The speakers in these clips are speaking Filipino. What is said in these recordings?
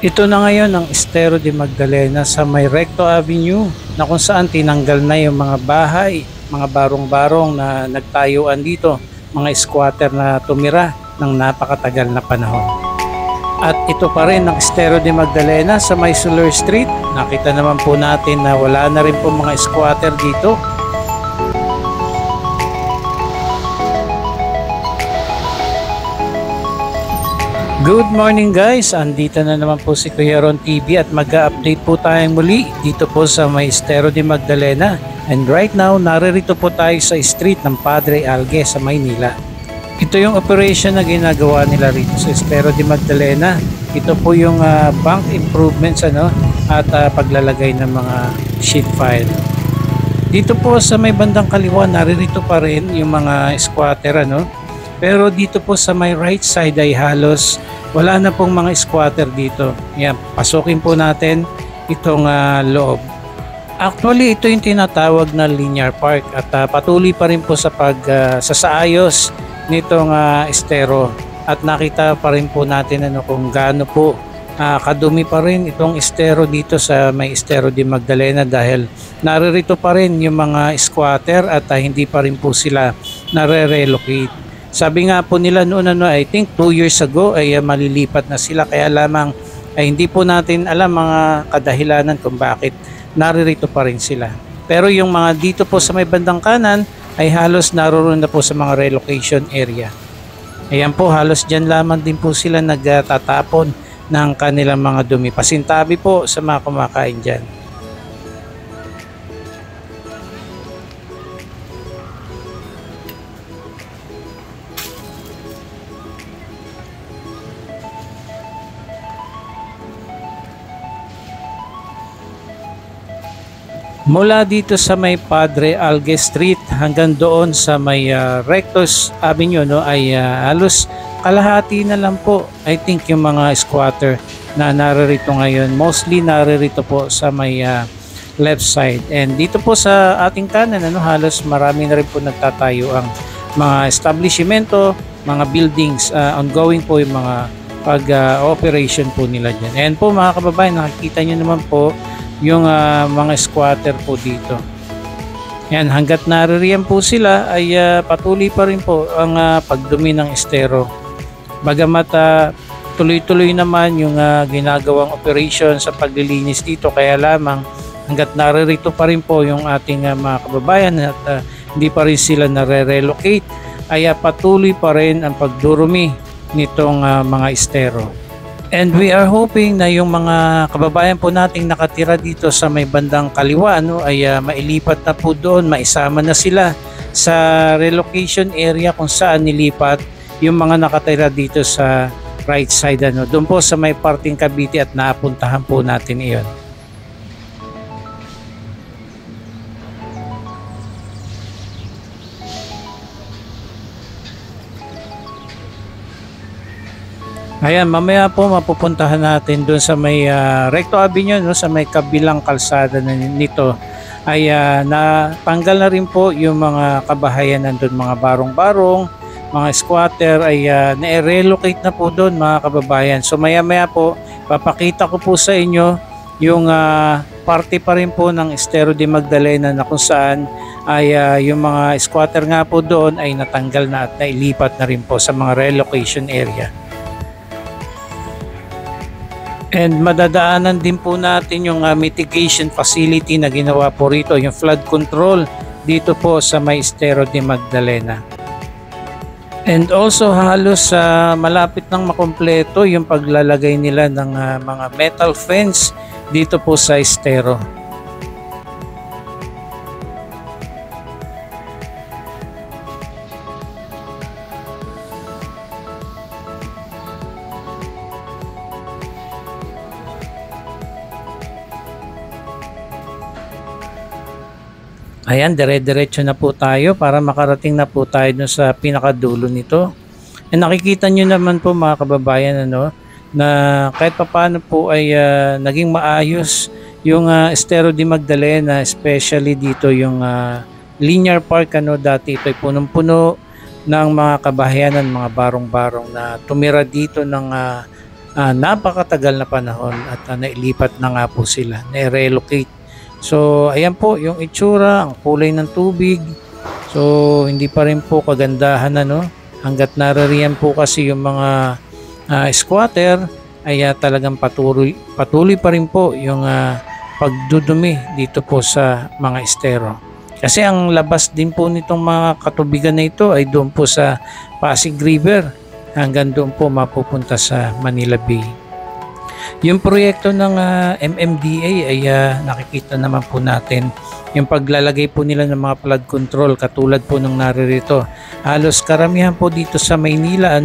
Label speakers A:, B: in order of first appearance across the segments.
A: Ito na ngayon ang Estero de Magdalena sa may Recto Avenue na kung saan tinanggal na yung mga bahay, mga barong-barong na nagtayuan dito, mga squatter na tumira ng napakatagal na panahon. At ito pa rin ang Estero de Magdalena sa may Soler Street. Nakita naman po natin na wala na rin po mga squatter dito. Good morning guys! Andito na naman po si Kuya Ron TV at mag-update po tayong muli dito po sa may Estero de Magdalena. And right now, naririto po tayo sa street ng Padre Algue sa Maynila. Ito yung operation na ginagawa nila rito sa Estero de Magdalena. Ito po yung bank improvements at paglalagay ng mga sheet file. Dito po sa may bandang kaliwa, naririto pa rin yung mga squatter Pero dito po sa may right side ay halos wala na pong mga squatter dito. Yan, pasukin po natin itong loob. Actually, ito yung tinatawag na linear park at patuloy pa rin po sa pagsasaayos nitong estero. At nakita pa rin po natin kung gaano po kadumi pa rin itong estero dito sa may Estero de Magdalena dahil naririto pa rin yung mga squatter at hindi pa rin po sila nare-relocate. Sabi nga po nila noon I think 2 years ago ay malilipat na sila kaya lamang ay hindi po natin alam mga kadahilanan kung bakit naririto pa rin sila. Pero yung mga dito po sa may bandang kanan ay halos naroon na po sa mga relocation area. Ayan po, halos dyan lamang din po sila nagtatapon ng kanilang mga dumi. Pasintabi po sa mga kumakain dyan. Mula dito sa may Padre Algue Street hanggang doon sa may Rectos Avenue ay halos kalahati na lang po. I think yung mga squatter na naririto ngayon, mostly naririto po sa may left side. And dito po sa ating kanan halos marami na rin po nagtatayo ang mga establishmento, mga buildings, ongoing po yung mga pag-operation po nila dyan. And po mga kababayan, nakikita nyo naman po yung mga squatter po dito. Yan, hanggat naririyan po sila ay patuloy pa rin po ang pagdumi ng estero. Bagamat tuloy-tuloy naman yung ginagawang operation sa paglilinis dito kaya lamang hanggat naririto pa rin po yung ating mga kababayan at hindi pa rin sila nare-relocate ay patuloy pa rin ang pagdurumi nitong mga estero. And we are hoping na yung mga kababayan po nating nakatira dito sa may bandang kaliwa ay mailipat na po doon, maisama na sila sa relocation area kung saan nilipat yung mga nakatira dito sa right side doon po sa may parting Cavite at napuntahan po natin iyon. Ayan, mamaya po mapupuntahan natin doon sa may Recto Avenue, sa may kabilang kalsada nito ay natanggal na rin po yung mga kabahayan nandun, mga barong-barong, mga squatter ay na-relocate na po doon mga kababayan. So maya-maya po papakita ko po sa inyo yung parte pa rin po ng Estero de Magdalena na kung saan ay yung mga squatter nga po doon ay natanggal na at nailipat na rin po sa mga relocation area. And madadaanan din po natin yung mitigation facility na ginawa po rito, yung flood control dito po sa may Estero de Magdalena. And also halos malapit nang makumpleto yung paglalagay nila ng mga metal fence dito po sa Estero. Ayan, dire-diretso na po tayo para makarating na po tayo dun sa pinakadulo nito. And nakikita nyo naman po mga kababayan na kahit papaano po ay naging maayos yung Estero de Magdalena, especially dito yung linear park dati ito ay punong-puno ng mga kabahayanan, mga barong-barong na tumira dito ng napakatagal na panahon at nailipat na nga po sila, na-relocate. So ayan po yung itsura, ang kulay ng tubig. So hindi pa rin po kagandahan hanggat naririyan po kasi yung mga squatter ay talagang patuloy pa rin po yung pagdudumi dito po sa mga estero. Kasi ang labas din po nitong mga katubigan na ito ay doon po sa Pasig River, hanggang doon po mapupunta sa Manila Bay. Yung proyekto ng MMDA ay nakikita naman po natin yung paglalagay po nila ng mga flood control katulad po ng naririto. Halos karamihan po dito sa Maynila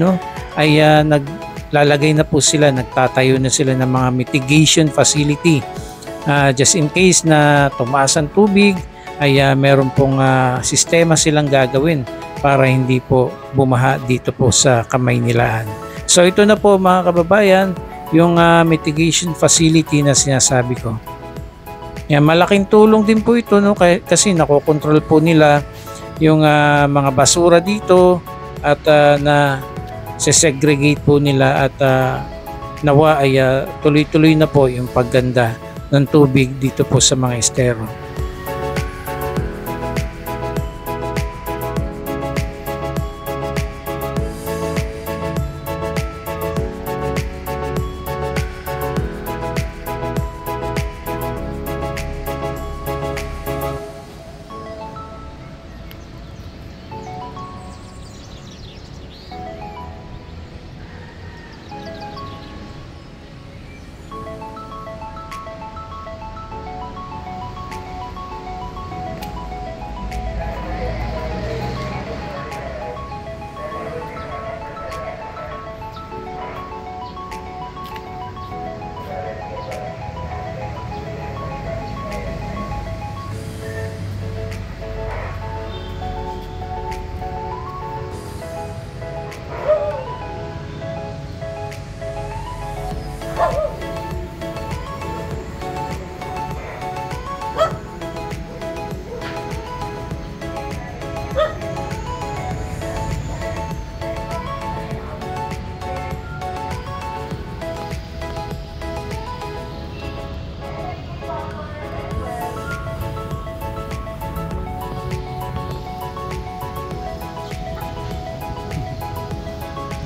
A: ay naglalagay na po sila, nagtatayo na sila ng mga mitigation facility. Just in case na tumaas ang tubig ay meron pong sistema silang gagawin para hindi po bumaha dito po sa Kamaynilaan. So ito na po mga kababayan, yung mitigation facility na sinasabi ko. Yan, malaking tulong din po ito kasi nakokontrol po nila yung mga basura dito at na segregate po nila at nawa ay tuloy-tuloy na po yung pagganda ng tubig dito po sa mga estero.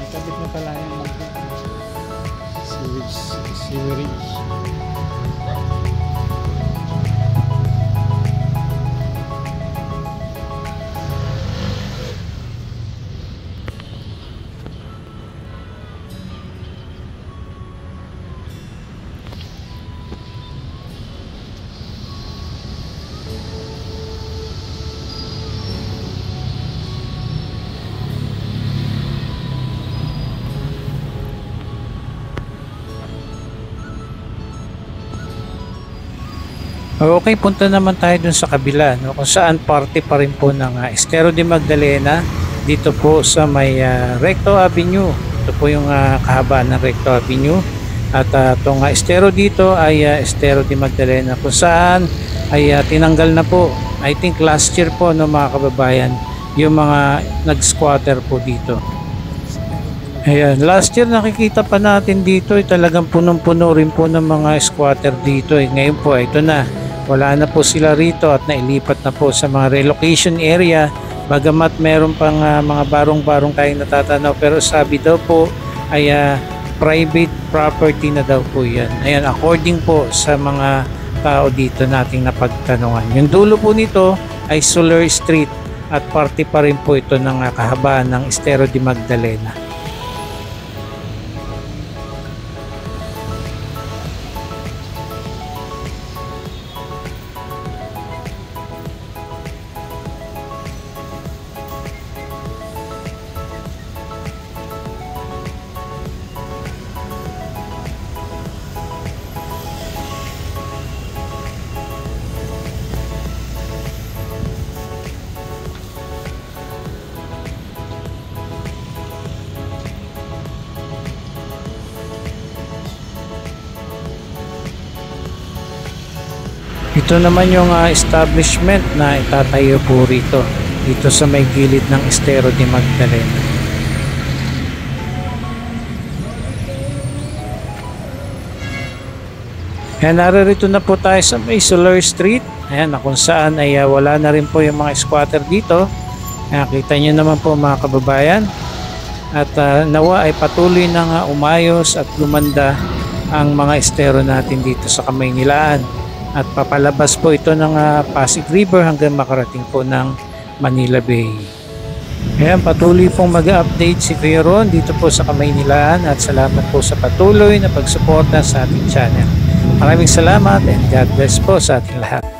A: Kabit na pala yung sewerage. Okay, punta naman tayo dun sa kabila, kung saan parte pa rin po ng Estero de Magdalena dito po sa may Recto Avenue. Ito po yung kahabaan ng Recto Avenue at itong estero dito ay Estero de Magdalena, kung saan ay tinanggal na po, I think last year po mga kababayan, yung mga nag-squatter po dito. Ayan, last year nakikita pa natin dito talagang punong-puno rin po ng mga squatter dito. Ngayon po ito na, wala na po sila rito at nailipat na po sa mga relocation area. Bagamat meron pang mga barong-barong tayong natatanaw, pero sabi daw po ay private property na daw po yan. Ayan, according po sa mga tao dito nating napagtanungan. Yung dulo po nito ay Soler Street at parte pa rin po ito ng kahabaan ng Estero de Magdalena. Ito naman yung establishment na itatayo po rito, dito sa may gilid ng Estero de Magdalena. Ayan, naririto na po tayo sa may Solar Street. Ayan, na kung saan ay wala na rin po yung mga squatter dito. Ayan, kita nyo naman po mga kababayan. At nawa ay patuloy na nga umayos at lumanda ang mga estero natin dito sa Kamaynilaan. At papalabas po ito ng Pasig River hanggang makarating po ng Manila Bay. Ayan, patuloy pong mag-update si Kuya Ron dito po sa Kamaynilaan at salamat po sa patuloy na pagsuporta sa ating channel. Maraming salamat and God bless po sa ating lahat.